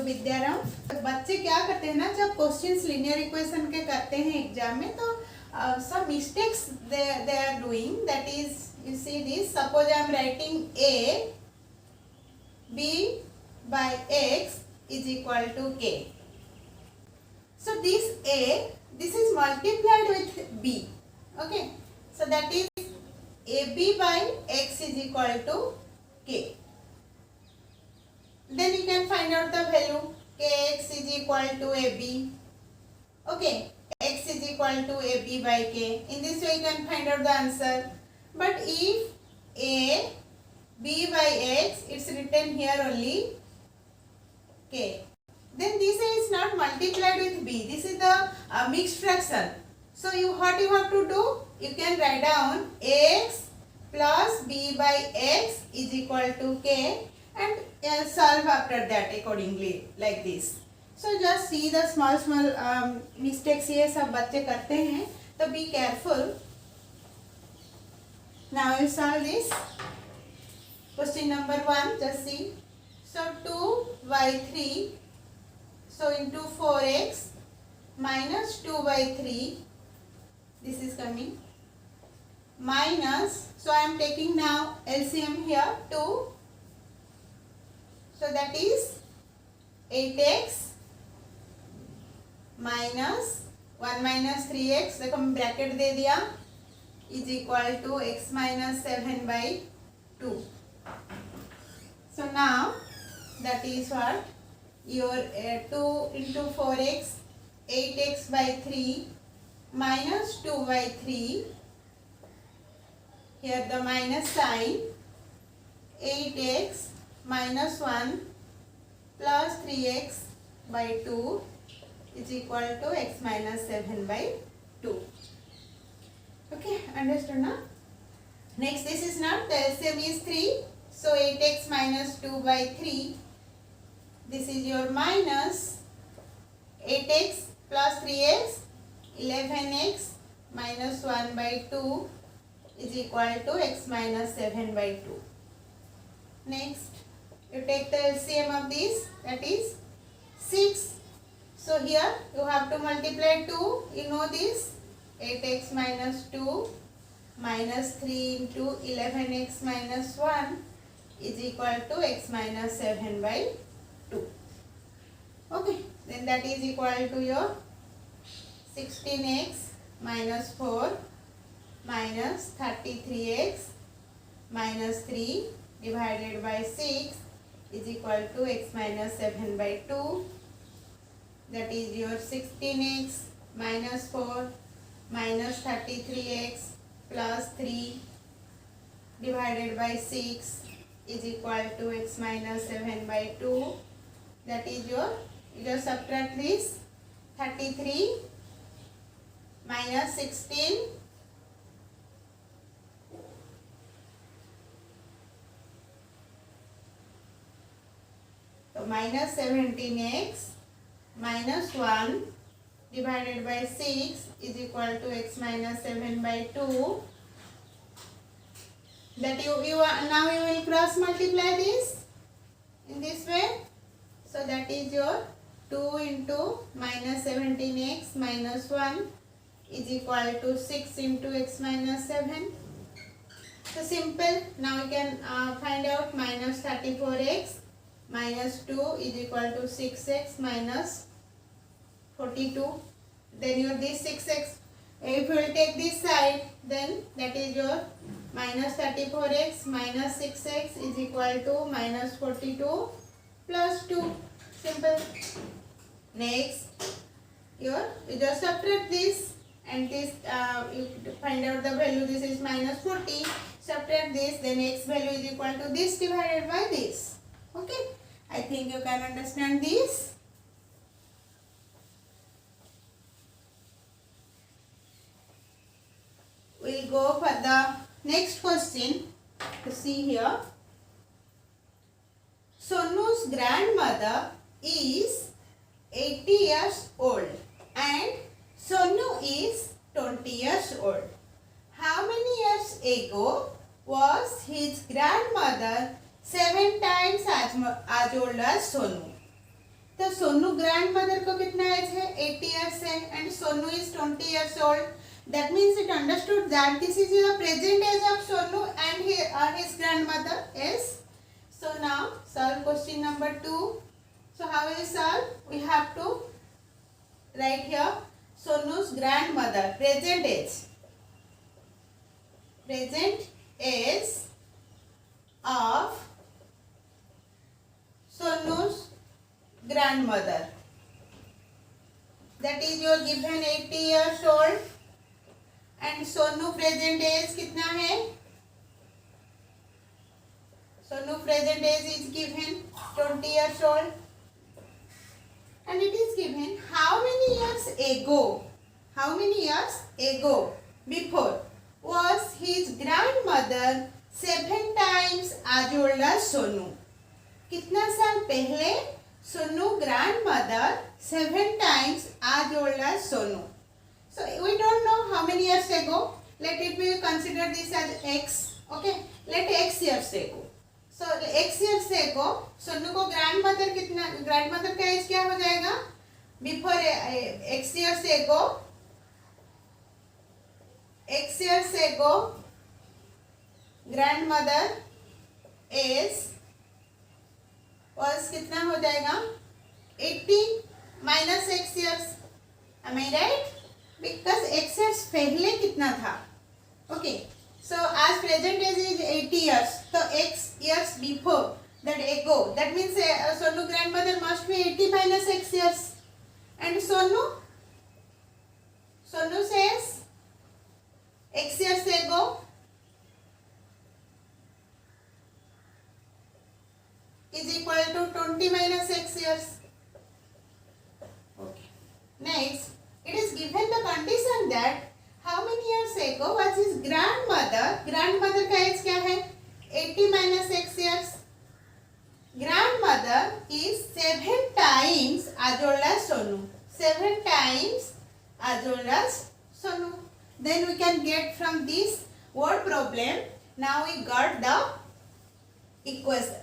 विद्याराम। बच्चे क्या करते हैं ना, जब क्वेश्चंस लीनियर इक्वेशन के करते हैं एग्जाम में, तो some mistakes they are doing. That is, you see this. Suppose I am writing a b by x is equal to k. So this is multiplied with b. Okay. So that is ab by x is equal to k. Then you can find out the value. Kx is equal to ab. Okay. X is equal to ab by k. In this way you can find out the answer. But if a b by x, it's written here only k. Then this is not multiplied with b. This is the mixed fraction. So what you have to do? You can write down x plus b by x is equal to k and solve after that accordingly like this. So just see the small mistakes ये सब बच्चे करते हैं, तो be careful. Now you solve this. Question number 1, just see. So 2/3, so into 4x minus 2/3, this is coming, minus, so I am taking now LCM here 2, so that is 8x minus 1 minus 3x, देखो मैं bracket दे दिया, is equal to x minus 7/2. So now that is what your 2 into 4x, 8x by 3 minus 2/3, here the minus sign, 8x minus 1 plus 3x by 2 is equal to x minus 7/2. Okay, understood now? Next, this is not, the LCM is 3, so 8x minus 2/3, this is your minus 8x plus 3x, 11x minus 1/2 is equal to x minus 7/2. Next, you take the LCM of this, that is 6. So here you have to multiply 2, you know this, 8x minus 2 minus 3 into 11x minus 1 is equal to x minus 7/2. Okay, then that is equal to your 16x minus 4 minus 33x minus 3 divided by 6 is equal to x minus 7/2. That is your 16x minus 4 minus 33x plus 3 divided by 6 is equal to x minus 7/2. That is your, you just subtract this, 33 minus 16, so minus 17x minus 1 divided by 6 is equal to x minus 7/2. That you now you will cross multiply this in this way. So that is your 2 into minus 17x minus 1 is equal to 6 into x minus 7. So simple. Now you can find out minus 34x minus 2 is equal to 6x minus 42. Then your this 6x, if you will take this side, then that is your minus 34x minus 6x is equal to minus 42 plus 2. Simple. Next, you just subtract this and this, you find out the value. This is minus 40. Subtract this, then x value is equal to this divided by this. Okay, I think you can understand this. We'll go for the next question. To see here, Sonu's grandmother is 80 years old and Sonu is 20 years old. How many years ago was his grandmother 7 times as old as Sonu? तो Sonu grand mother को कितना as है 80 years है and Sonu is 20 years old. That means it understood that this is the present age of Sonu and his grandmother is. So now solve question number 2. So how will you solve? We have to write here Sonu's grandmother present age. Present age of Sonu's grandmother. That is your given 80 years old. And Sonu present age कितना है? Sonu present age is given 20 years old. And it is given how many years ago? How many years ago? Before was his grandmother 7 times as old as Sonu? कितना साल पहले Sonu grandmother 7 times as old as Sonu? So we don't know how many years ago. Let it be consider this as x. Okay. Let x years ago. So x years ago Sonu को grandmother कितना grandmother का as क्या हो जाएगा? Before x years ago. X years ago grandmother age was कितना हो जाएगा? 80 minus x years. Am I right? Because x years पहले कितना था? Okay. So as present age is 80 years. So x years before that ago. That means Sonu grandmother must be 80 minus x years. And Sonu says x years ago. Is equal to 20 minus x years. Okay. Next. It is given the condition that how many years ago was his grandmother? Grandmother का as क्या है? 80 minus x years. Grandmother is 7 times as old as Sonu. 7 times as old as Sonu. Then we can get from this word problem. Now we got the equation.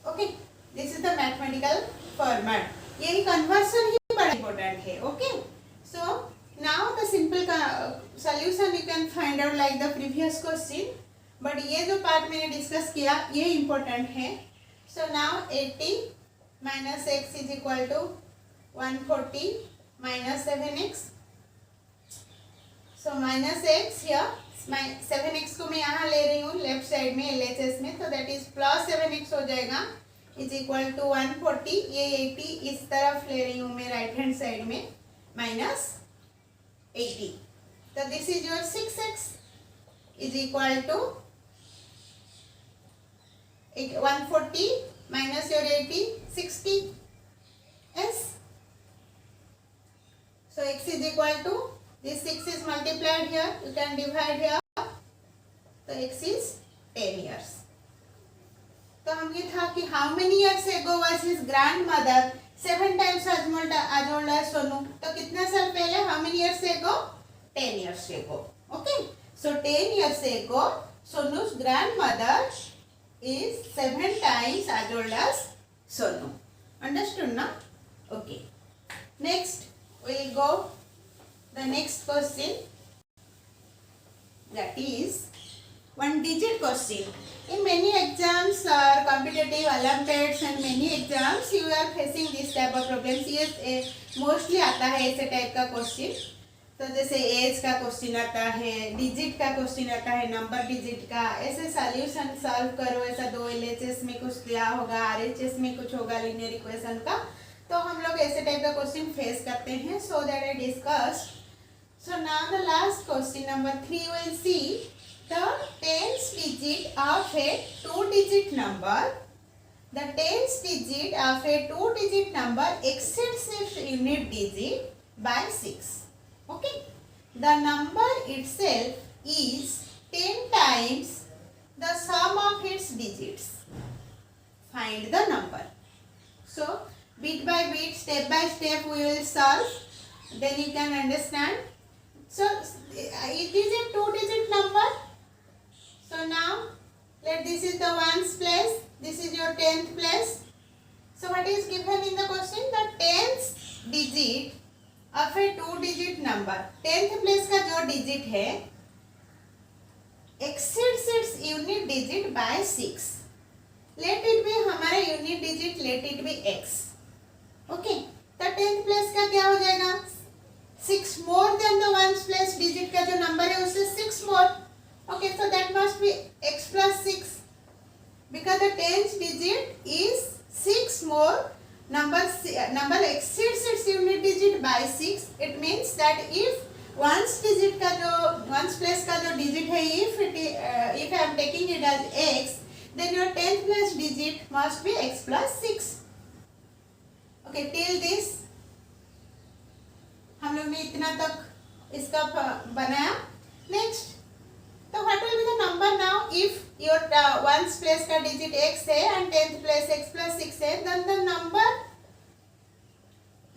Okay. This is the mathematical format. यही conversion ही बड़ा important है. Okay. So now the simple solution you can find out like the previous question. But ये जो part मैंने discuss किया ये important है. So now 80 minus x is equal to 140 minus 7x. So minus x here 7x को मैं यहाँ ले रही हूँ left side में LHS में. So that is plus 7x हो जाएगा is equal to 140. ये 80 इस तरफ ले रही हूँ मैं right hand side में minus 80. So this is your 6x is equal to 140 minus your 80 60 s. So x is equal to this 6 is multiplied here. You can divide here. So x is 10 years. तो हम ये था कि how many years ago was his grandmother 7 times as old as Sonu. तो कितना साल पहले? How many years ago? 10 years ago. Okay. So 10 years ago, Sonu's grandmother is 7 times as old as Sonu. Understood na? Okay. Next, we will go the next question. That is one digit question. In many exams or competitive Olympiads and many exams, you are facing this type of problems. Yes, mostly आता है ऐसे type का question. तो जैसे as का question आता है, digit का क्वेश्चन आता है, नंबर डिजिट का, ऐसे सॉल्यूशन सॉल्व करो. ऐसा 2 LHS में कुछ दिया होगा, RHS में कुछ होगा लीनियर इक्वेशन का. तो हम लोग ऐसे टाइप का क्वेश्चन फेस करते हैं. So that I discussed. So now the last question number 3 will see the tens digit of a 2-digit number. The tens digit of a 2-digit number exceeds its unit digit by 6. Okay. The number itself is 10 times the sum of its digits. Find the number. So bit by bit, step by step we will solve. Then you can understand. So it is a 2-digit number. So now let this is the ones place, this is your 10th place. So what what is given in the question? The 10th digit of a 2-digit number, 10th place का जो digit है exceeds its unit digit by 6. Let it be हमारा unit digit, let it be x. Okay, तो 10th place का क्या हो जाएगा? 6 more than the 1st place digit का जो नंबर है उससे 6 more. Okay, so that must be x plus 6 because the 10th digit is 6 more. Number exceeds its unit digit by 6. It means that if ones digit का जो ones place का जो digit है, if I am taking it as x, then your 10th place digit must be x plus 6. Okay, till this हम लोग ने इतना तक इसका बनाया. नेक्स्ट, तो what will be the number now if your ones place का डिजिट x है and 10th place x plus 6 है, then the number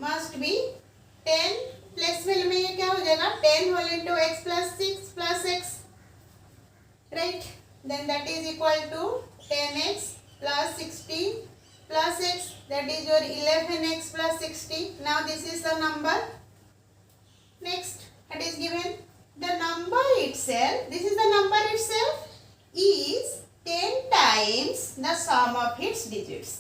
must be 10 place value में ये क्या हो जाएगा? 10 whole into x plus 6 plus x, right? Then that is equal to 10x plus 60 plus x, that is your 11x plus 60. Now this is the number. Next, it is given the number itself. This is the number itself is 10 times the sum of its digits.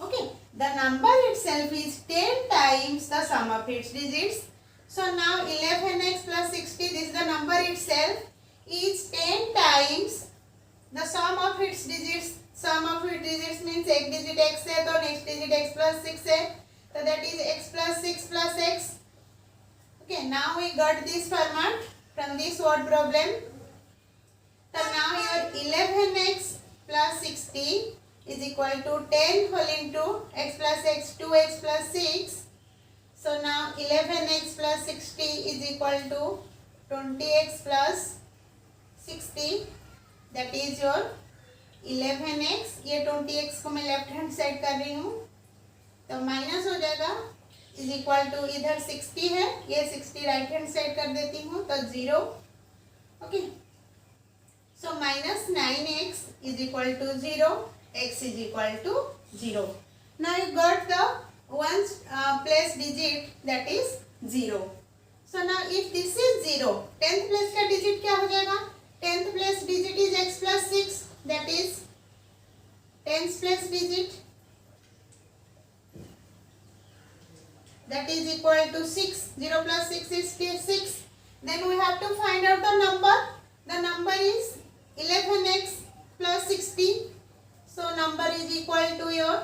Okay, the number itself is 10 times the sum of its digits. So now 11x plus 60, this is the number itself is 10 times the sum of its digits. Sum of its digits means एक digit x है तो next digit x plus 6 है, so that is x plus 6 plus x. Okay, now we got this format from this word problem. So now your 11x plus 60 is equal to 10 whole into x plus x, 2x plus 6. So now 11x plus 60 is equal to 20x plus 60. That is your 11x. ये 20x को मैं left hand side कर रही हूँ तो minus हो जाएगा, is equal to इधर 60 है, ये 60 राइट हैंड साइड कर देती हूँ तो 0. Okay, so minus 9x is equal to 0, x is equal to 0. Now you got the ones place digit that is 0. So now if this is 0, 10th place का digit क्या हो जाएगा? 10th place digit is x plus 6, that is 10th place digit, that is equal to 6. 0 plus 6 is 6. Then we have to find out the number. The number is 11x plus 60. So number is equal to your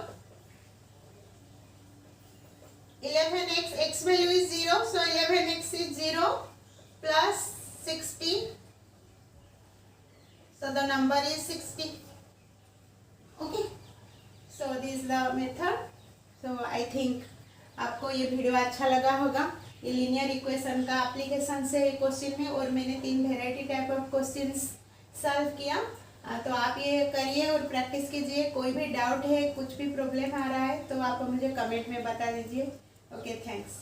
11x. X value is 0. So 11x is 0 plus 60. So the number is 60. Okay. So this is the method. So I think आपको ये video अच्छा लगा होगा. ये linear equation का application से question में, और मैंने 3 variety type of questions solve किया. तो आप ये करिए और प्रैक्टिस कीजिए. कोई भी डाउट है, कुछ भी प्रॉब्लम आ रहा है तो आप मुझे कमेंट में बता दीजिए. Okay, thanks.